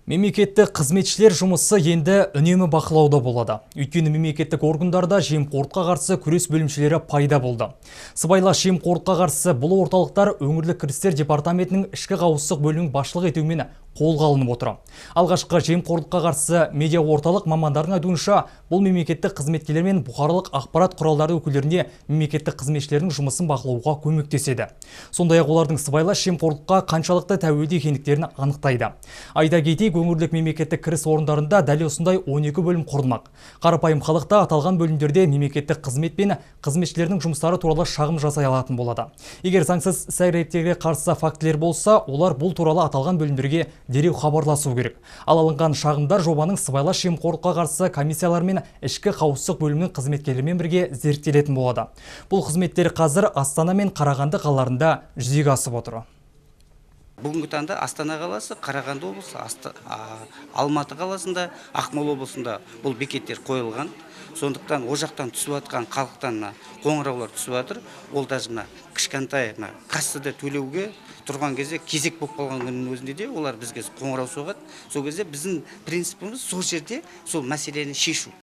Мемлекеттік қызметшілер жұмысы енді үнемі бақылауда болады. Өйткені мемлекеттік органдарда жемқорлыққа қарсы күрес бөлімшелері пайда болды. Сыбайлас жемқорлыққа қарсы бұл орталықтар өңірлік кірістер департаментінің ішкі қауіпсіздік бөлімінің басшылық етуімен қолға алынып отыр. Алғашқы жемқорлыққа қарсы медиа орталық мамандардың айтуынша, бұл мемлекеттік қызметкерлер мен бұқаралық ақпарат құралдары өкілдеріне мемлекеттік қызметшілердің жұмысын бақылауға көмектеседі. Сондай-ақ олардың сыбайлас жемқорлыққа қаншалықты тәуелді екендіктерін анықтайды. Айта кетейік, өңірлік мемлекеттік кіріс орындарында дәл осындай 12 бөлім құрылмақ. Қарапайым халықта аталған бөлімдерде мемлекеттік қызмет пен қызметшілердің жұмыстары туралы шағым жасай алатын болады. Егер заңсыз іс-әрекеттерге қарсы фактілер болса, олар бұл туралы аталған бөлімдерге дереу хабарласу керек. Ал алынған шағымдар жобаның сыбайлас жемқорлыққа қарсы комиссиялар мен ішкі қауіпсіздік бөлімінің қызметкерлерімен бірге зерттелетін болады. Бұл қызметтер қазір Астана мен Қарағанды қалаларында жүзеге асып отыр. Бүгінгі таңда Астана қаласы, Қарағанды облысы, Алматы қаласында, Ақмола облысында бұл бекеттер қойылған. Сондықтан о жақтан түсіп жатқан халықтан қоңыраулар түсіп жатыр. Ол даже кішкентай кассада төлеуге тұрған кезде кезек болып қалған күннің өзінде де олар бізге қоңырау соғады. Сол кезде біздің принципіміз сол жерде сол мәселені шешу.